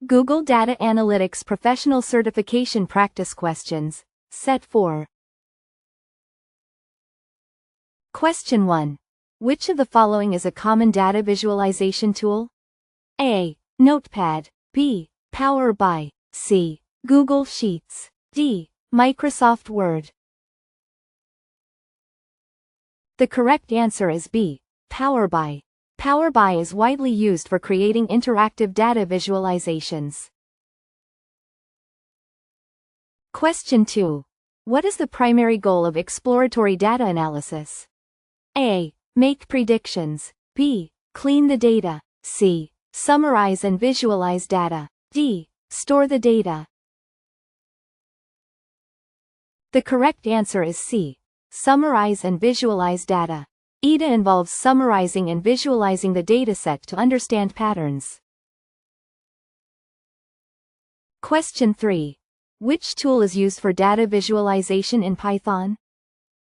Google Data Analytics Professional Certification Practice Questions, Set 4. Question 1. Which of the following is a common data visualization tool? A. Notepad. B. Power BI. C. Google Sheets. D. Microsoft Word. The correct answer is B. Power BI. Power BI is widely used for creating interactive data visualizations. Question 2. What is the primary goal of exploratory data analysis? A. Make predictions. B. Clean the data. C. Summarize and visualize data. D. Store the data. The correct answer is C. Summarize and visualize data. EDA involves summarizing and visualizing the dataset to understand patterns. Question 3. Which tool is used for data visualization in Python?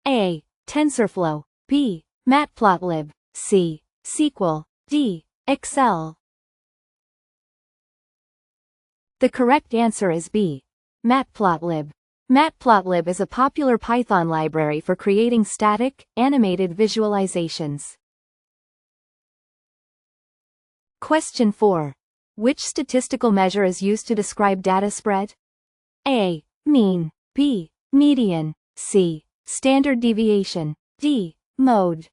A. TensorFlow. B. Matplotlib. C. SQL. D. Excel. The correct answer is B. Matplotlib. Matplotlib is a popular Python library for creating static, animated visualizations. Question 4. Which statistical measure is used to describe data spread? A. Mean. B. Median. C. Standard deviation. D. Mode.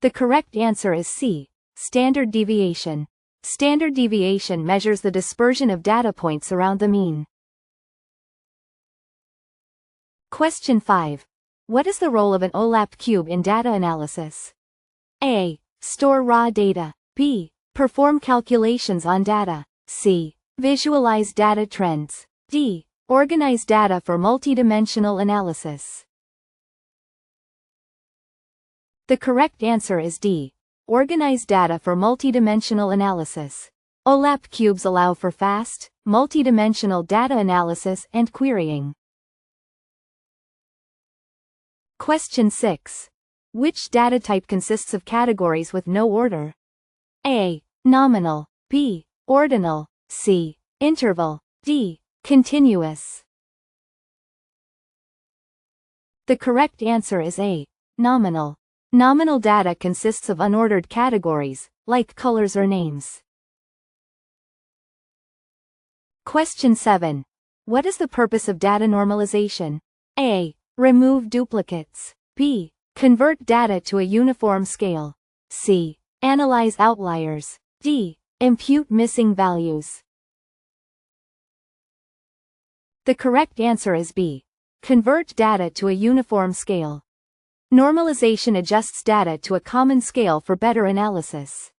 The correct answer is C. Standard deviation. Standard deviation measures the dispersion of data points around the mean. Question 5. What is the role of an OLAP cube in data analysis? A. Store raw data. B. Perform calculations on data. C. Visualize data trends. D. Organize data for multidimensional analysis. The correct answer is D. Organize data for multidimensional analysis. OLAP cubes allow for fast, multidimensional data analysis and querying. Question 6. Which data type consists of categories with no order? A. Nominal. B. Ordinal. C. Interval. D. Continuous. The correct answer is A. Nominal. Nominal data consists of unordered categories, like colors or names. Question 7. What is the purpose of data normalization? A. Remove duplicates. B. Convert data to a uniform scale. C. Analyze outliers. D. Impute missing values. The correct answer is B. Convert data to a uniform scale. Normalization adjusts data to a common scale for better analysis.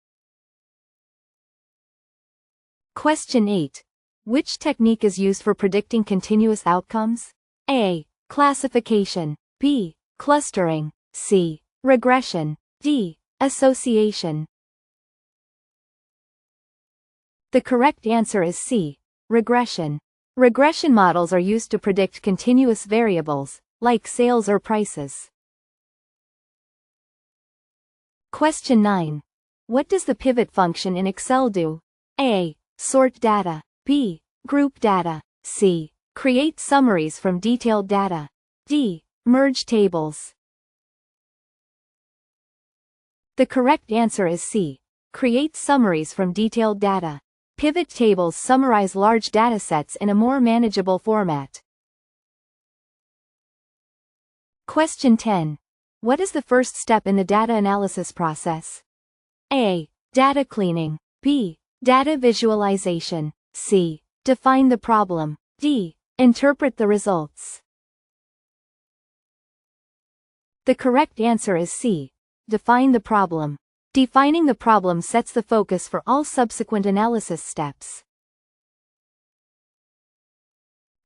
Question 8. Which technique is used for predicting continuous outcomes? A. Classification. B. Clustering. C. Regression. D. Association. The correct answer is C. Regression. Regression models are used to predict continuous variables, like sales or prices. Question 9. What does the pivot function in Excel do? A. Sort data. B. Group data. C. Create summaries from detailed data. D. Merge tables. The correct answer is C. Create summaries from detailed data. Pivot tables summarize large datasets in a more manageable format. Question 10. What is the first step in the data analysis process? A. Data cleaning. B. Data visualization. C. Define the problem. D. Interpret the results. The correct answer is C. Define the problem. Defining the problem sets the focus for all subsequent analysis steps.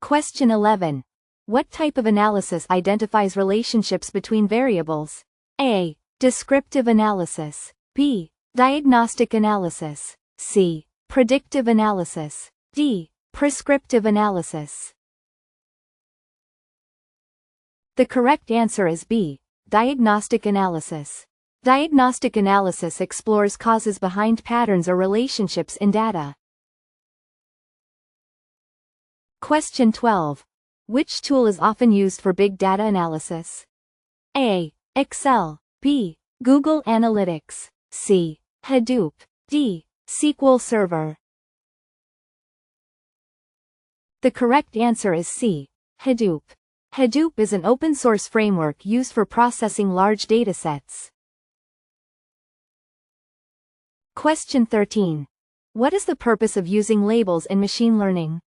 Question 11. What type of analysis identifies relationships between variables? A. Descriptive analysis. B. Diagnostic analysis. C. Predictive analysis. D. Prescriptive analysis. The correct answer is B. Diagnostic analysis. Diagnostic analysis explores causes behind patterns or relationships in data. Question 12. Which tool is often used for big data analysis? A. Excel. B. Google Analytics. C. Hadoop. D. SQL Server. The correct answer is C. Hadoop. Hadoop is an open-source framework used for processing large datasets. Question 13. What is the purpose of using labels in machine learning?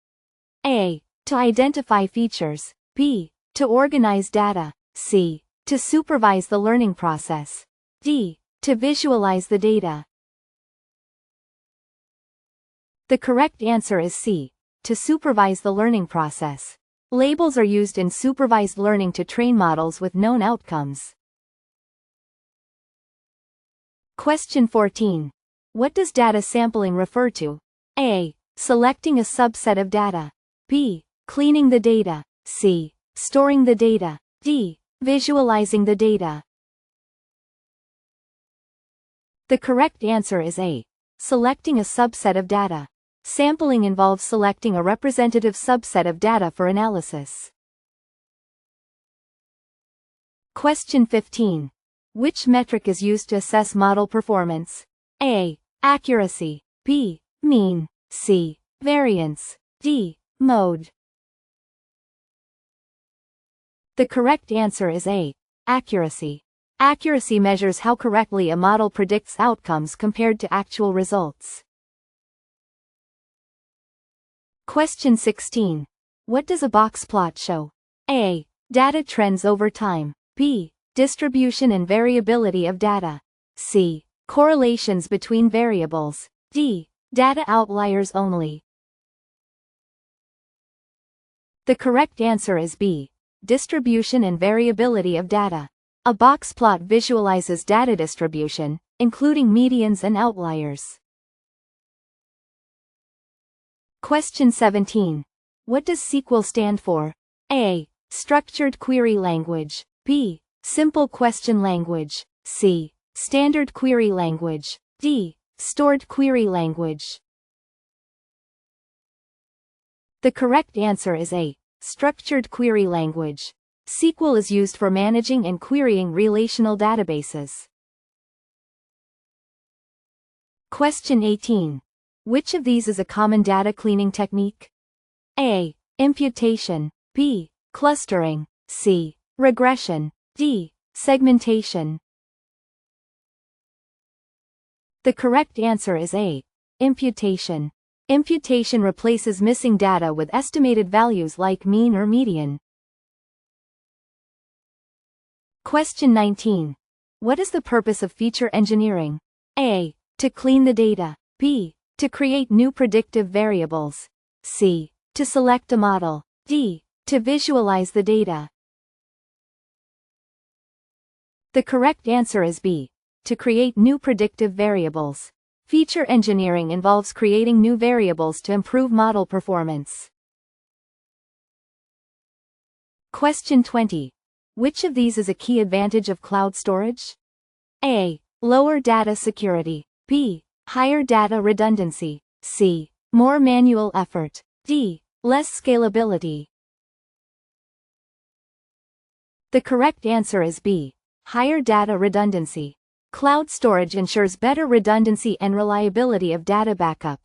A. To identify features. B. To organize data. C. To supervise the learning process. D. To visualize the data. The correct answer is C. To supervise the learning process. Labels are used in supervised learning to train models with known outcomes. Question 14. What does data sampling refer to? A. Selecting a subset of data. B. Cleaning the data. C. Storing the data. D. Visualizing the data. The correct answer is A. Selecting a subset of data. Sampling involves selecting a representative subset of data for analysis. Question 15. Which metric is used to assess model performance? A. Accuracy. B. Mean. C. Variance. D. Mode. The correct answer is A. Accuracy. Accuracy measures how correctly a model predicts outcomes compared to actual results. Question 16. What does a box plot show? A. Data trends over time. B. Distribution and variability of data. C. Correlations between variables. D. Data outliers only. The correct answer is B. Distribution and variability of data. A box plot visualizes data distribution, including medians and outliers. Question 17. What does SQL stand for? A. Structured query language. B. Simple question language. C. Standard query language. D. Stored query language. The correct answer is A. Structured query language. SQL is used for managing and querying relational databases. Question 18. Which of these is a common data cleaning technique? A. Imputation. B. Clustering. C. Regression. D. Segmentation. The correct answer is A. Imputation. Imputation replaces missing data with estimated values like mean or median. Question 19. What is the purpose of feature engineering? A. To clean the data. B. To create new predictive variables. C. To select a model. D. To visualize the data. The correct answer is B. To create new predictive variables. Feature engineering involves creating new variables to improve model performance. Question 20. Which of these is a key advantage of cloud storage? A. Lower data security. B. Higher data redundancy. C. More manual effort. D. Less scalability. The correct answer is B. Higher data redundancy. Cloud storage ensures better redundancy and reliability of data backup.